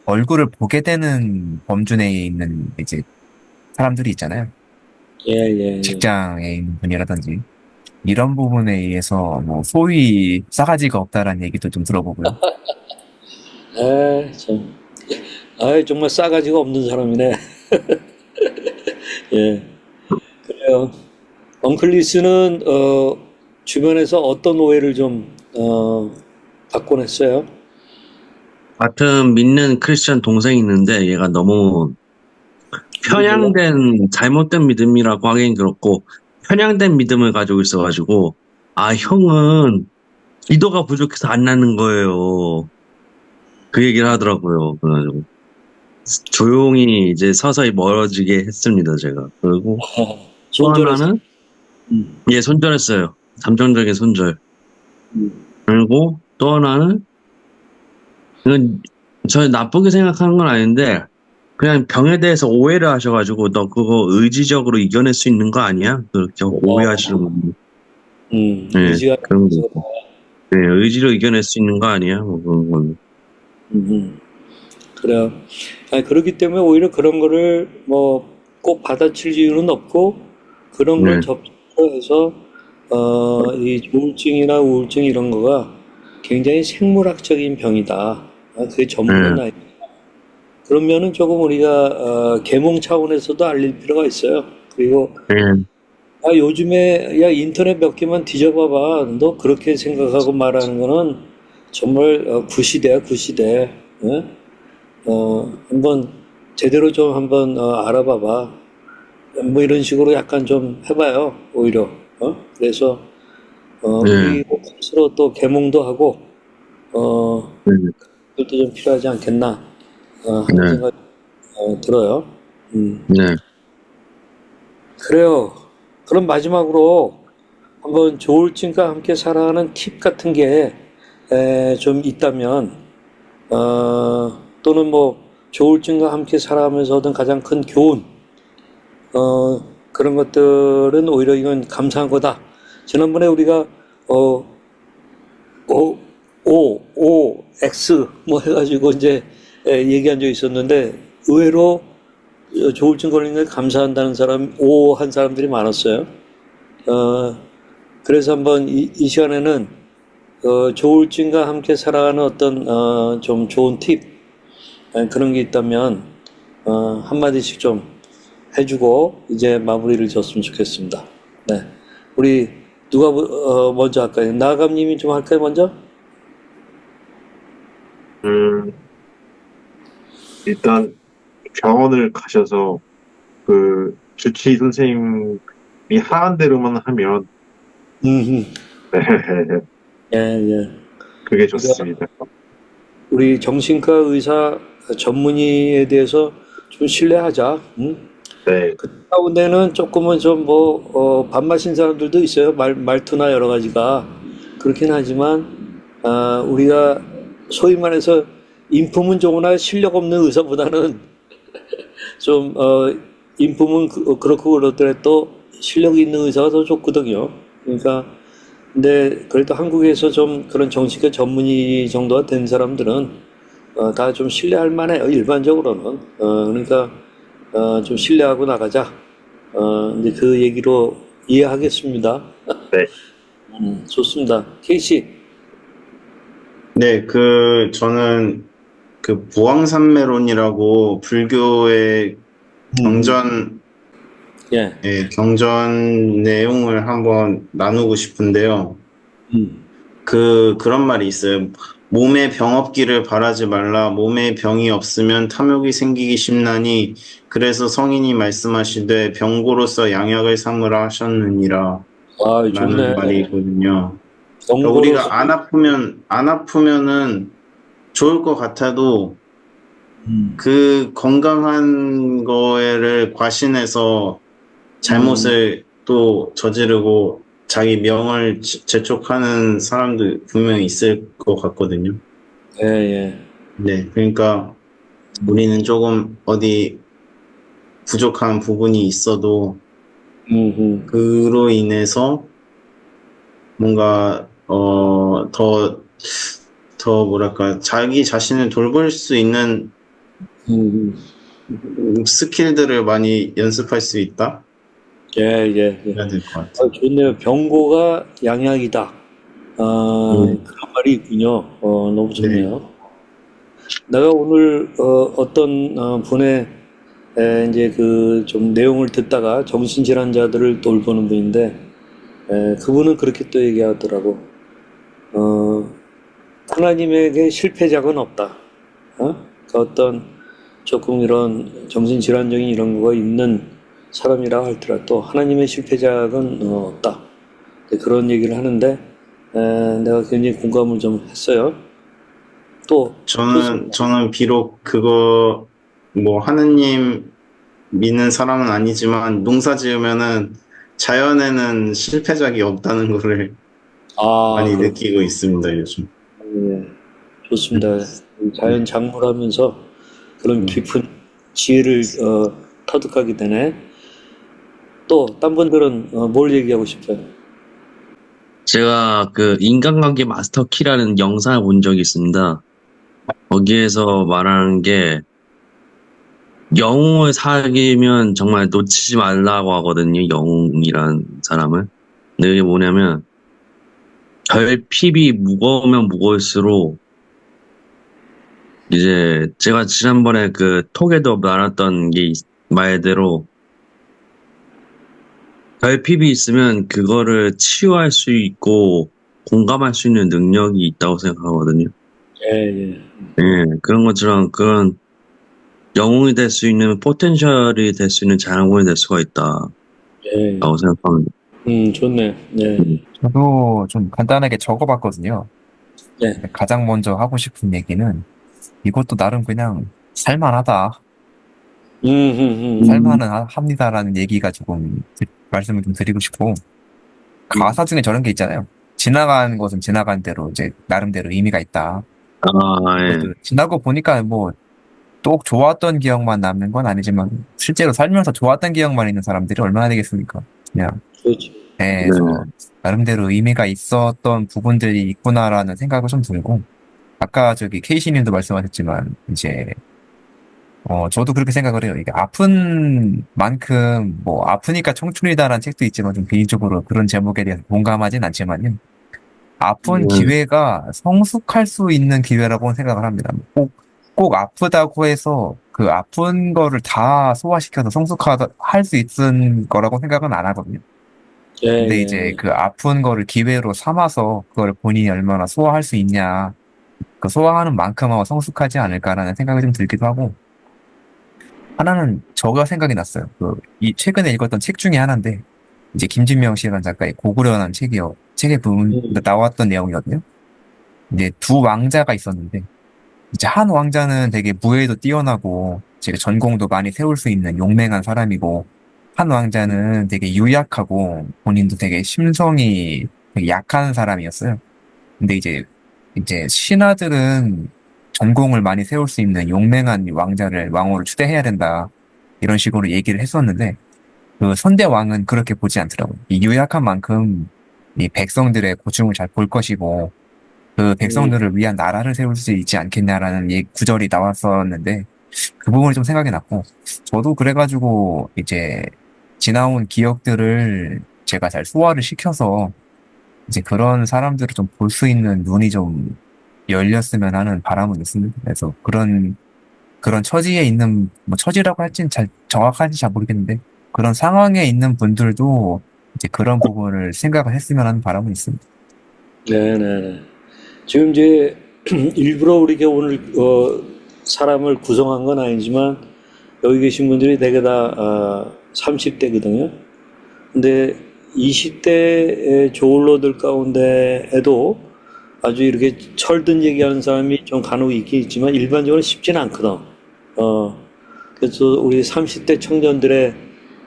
얼굴을 보게 되는 범주 내에 있는 이제 사람들이 있잖아요. 예, 예, 예. 직장에 있는 분이라든지 이런 부분에 의해서 뭐 소위 싸가지가 없다라는 얘기도 좀 들어보고요. 참. 정말 싸가지가 없는 사람이네. 예, 그래요. 엉클리스는, 주변에서 어떤 오해를 좀, 받곤 했어요? 같은 믿는 크리스천 동생이 있는데 얘가 너무 편향된 잘못된 믿음이라고 하긴 그렇고 편향된 믿음을 가지고 있어가지고 형은 기도가 부족해서 안 나는 거예요. 그 얘기를 하더라고요. 그래가지고 조용히 이제 서서히 멀어지게 했습니다, 제가. 그리고 또 손절해서. 하나는 음, 손절했어요. 감정적인 손절. 음. 그리고 또 하나는 이건 저 나쁘게 생각하는 건 아닌데 그냥 병에 대해서 오해를 하셔가지고 너 그거 의지적으로 이겨낼 수 있는 거 아니야? 그렇게 오해하시는 분. 네, 의지가 그런 거. 있어서. 네, 의지로 이겨낼 수 있는 거 아니야? 뭐 그런 건. 그래요. 그렇기 때문에 오히려 그런 거를 뭐 꼭 받아칠 이유는 없고 그런 걸 네. 접해서 이 조울증이나 우울증 이런 거가 굉장히 생물학적인 병이다. 그게 전문은 아니. 그러면은 조금 우리가 계몽 차원에서도 알릴 필요가 있어요. 그리고 네. 요즘에 야 인터넷 몇 개만 뒤져봐봐. 너 그렇게 생각하고 말하는 거는 정말 구시대야 구시대. 예? 한번 제대로 좀 한번 알아봐봐. 뭐 이런 식으로 약간 좀 해봐요. 오히려. 그래서 네. 우리 스스로 또 계몽도 하고 네. 그것도 좀 필요하지 않겠나 하는 네. 생각이 들어요. 네. 그래요. 그럼 마지막으로 한번 조울증과 함께 살아가는 팁 같은 게 좀 있다면, 또는 뭐 조울증과 함께 살아가면서 얻은 가장 큰 교훈, 그런 것들은 오히려 이건 감사한 거다. 지난번에 우리가 O, X 뭐 해가지고 이제 얘기한 적이 있었는데 의외로 조울증 걸린 걸 감사한다는 사람, O 한 사람들이 많았어요. 그래서 한번 이 시간에는 조울증과 함께 살아가는 어떤 좀 좋은 팁 그런 게 있다면 한마디씩 좀 해주고 이제 마무리를 졌으면 좋겠습니다. 네, 우리 누가 먼저 할까요? 나감님이 좀 할까요 먼저? 음, 일단 병원을 가셔서 그 주치의 선생님이 하란 대로만 하면 음, 네, 예, 예. 그게 그러니까 좋습니다. 우리 정신과 의사 전문의에 대해서 좀 신뢰하자. 네, 그 가운데는 조금은 좀 밥맛인 사람들도 있어요. 말투나 여러 가지가. 그렇긴 하지만, 우리가 소위 말해서 인품은 좋으나 실력 없는 의사보다는 좀, 인품은 그렇고 그렇더라도 실력이 있는 의사가 더 좋거든요. 그러니까, 근데 그래도 한국에서 좀 그런 정신과 전문의 정도가 된 사람들은 다 좀 신뢰할 만해요. 일반적으로는. 그러니까, 좀 신뢰하고 나가자. 이제 그 얘기로 이해하겠습니다. 네. 좋습니다. 케이씨. 네, 저는 그 부황산매론이라고 불교의 음, 경전, 예. 경전 내용을 한번 나누고 싶은데요. 음, 그런 말이 있어요. 몸에 병 없기를 바라지 말라. 몸에 병이 없으면 탐욕이 생기기 쉽나니 그래서 성인이 말씀하시되 병고로서 양약을 삼으라 하셨느니라 라는 좋네. 말이 있거든요. 그러니까 경고로서, 우리가 안 아프면은 좋을 것 같아도 그 건강한 거를 과신해서 잘못을 또 저지르고 자기 명을 재촉하는 사람도 분명히 있을 것 같거든요. 예, 예. 네, 그러니까 우리는 조금 어디 부족한 부분이 있어도 그로 인해서 뭔가 더 뭐랄까 자기 자신을 돌볼 수 있는 스킬들을 많이 연습할 수 있다? 예, 예, 예. 해야 될 것 같아요. 좋네요. 병고가 양약이다. 네. 그런 말이 있군요. 너무 네. 좋네요. 내가 오늘 어떤 분의 이제 그 좀 내용을 듣다가 정신질환자들을 돌보는 분인데 그분은 그렇게 또 얘기하더라고. 하나님에게 실패작은 없다. 그 어떤 조금 이런 정신질환적인 이런 거가 있는 사람이라 할지라도 하나님의 실패작은 없다. 그런 얘기를 하는데 내가 굉장히 공감을 좀 했어요. 또 저는 비록 뭐 하느님 믿는 사람은 아니지만 농사 지으면은 자연에는 실패작이 없다는 거를 많이 그렇군요. 느끼고 있습니다, 요즘. 예, 좋습니다. 자연 작물하면서 그런 깊은 지혜를 터득하게 되네. 또 딴 분들은 뭘 얘기하고 싶어요? 제가 그 인간관계 마스터 키라는 영상을 본 적이 있습니다. 거기에서 말하는 게 영웅을 사귀면 정말 놓치지 말라고 하거든요. 영웅이란 사람을. 근데 이게 뭐냐면 결핍이 무거우면 무거울수록 이제 제가 지난번에 그 톡에도 말했던 게 말대로 결핍이 있으면 그거를 치유할 수 있고 공감할 수 있는 능력이 있다고 생각하거든요. 예. 예, 그런 것처럼 그런 영웅이 될 수 있는 포텐셜이 될 수 있는 자양분이 될 수가 있다라고 예. 생각합니다. 좋네. 예. 저도 좀 간단하게 적어봤거든요. 예. 가장 먼저 하고 싶은 얘기는 이것도 나름 그냥 살만하다. 살만합니다라는 얘기가 조금 말씀을 좀 드리고 싶고, 가사 중에 저런 게 있잖아요. 지나간 것은 지나간 대로 이제 나름대로 의미가 있다. 아, 예. 이것도 지나고 보니까 뭐 또 좋았던 기억만 남는 건 아니지만 실제로 살면서 좋았던 기억만 있는 사람들이 얼마나 되겠습니까? 그냥 그렇죠. 그래서 나름대로 의미가 있었던 부분들이 있구나라는 생각을 좀 들고, 아까 저기 케이시님도 말씀하셨지만 이제 저도 그렇게 생각을 해요. 이게 아픈 만큼 뭐 아프니까 청춘이다라는 책도 있지만 좀 개인적으로 그런 제목에 대해서 공감하진 않지만요. 아픈 기회가 성숙할 수 있는 기회라고 생각을 합니다. 꼭 아프다고 해서 그 아픈 거를 다 소화시켜서 성숙할 수 있는 거라고 생각은 안 하거든요. 예. 근데 이제 그 아픈 거를 기회로 삼아서 그걸 본인이 얼마나 소화할 수 있냐, 그 소화하는 만큼 아마 성숙하지 않을까라는 생각이 좀 들기도 하고, 하나는 저가 생각이 났어요. 이 최근에 읽었던 책 중에 하나인데, 이제 김진명 씨라는 작가의 고구려라는 책에 나왔던 내용이거든요. 이제 두 왕자가 있었는데, 이제 한 왕자는 되게 무예도 뛰어나고, 제가 전공도 많이 세울 수 있는 용맹한 사람이고, 한 왕자는 되게 유약하고, 본인도 되게 심성이 되게 약한 사람이었어요. 근데 이제 신하들은 전공을 많이 세울 수 있는 용맹한 왕으로 추대해야 된다. 이런 식으로 얘기를 했었는데, 그 선대왕은 그렇게 보지 않더라고요. 이 유약한 만큼 이 백성들의 고충을 잘 볼 것이고, 그 백성들을 위한 나라를 세울 수 있지 않겠냐라는 구절이 나왔었는데, 그 부분이 좀 생각이 났고, 저도 그래가지고 이제 지나온 기억들을 제가 잘 소화를 시켜서 이제 그런 사람들을 좀 볼 수 있는 눈이 좀 열렸으면 하는 바람은 있습니다. 그래서 그런 처지에 있는, 뭐 처지라고 할진 정확한지 잘 모르겠는데, 그런 상황에 있는 분들도 이제 그런 부분을 생각을 했으면 하는 바람은 있습니다. 네네. 지금 이제 일부러 우리가 오늘 사람을 구성한 건 아니지만 여기 계신 분들이 대개 다 30대거든요. 근데 20대 저울로들 가운데에도 아주 이렇게 철든 얘기하는 사람이 좀 간혹 있긴 있지만 일반적으로 쉽지는 않거든. 그래서 우리 30대 청년들의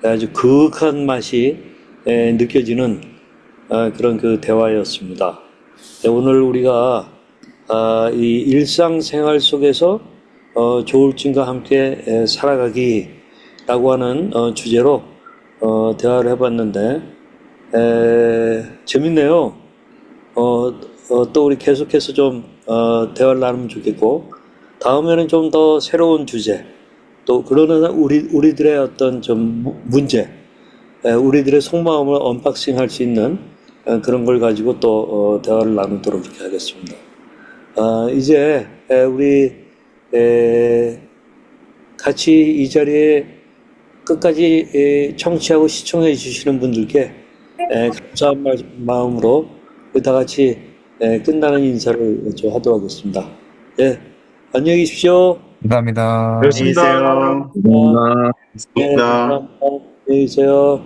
아주 그윽한 맛이 느껴지는 그런 그 대화였습니다. 오늘 우리가 이 일상생활 속에서 조울증과 함께 살아가기라고 하는 주제로 대화를 해봤는데 재밌네요. 또 우리 계속해서 좀 대화를 나누면 좋겠고, 다음에는 좀 더 새로운 주제, 또 그러는 우리들의 어떤 좀 문제, 우리들의 속마음을 언박싱할 수 있는 그런 걸 가지고 또 대화를 나누도록 그렇게 하겠습니다. 이제 우리 같이 이 자리에 끝까지 청취하고 시청해 주시는 분들께 감사한 마음으로 다 같이 끝나는 인사를 좀 하도록 하겠습니다. 안녕히 계십시오. 감사합니다. 안녕히 계세요. 뭔가 감사합니다. 안녕히 계세요.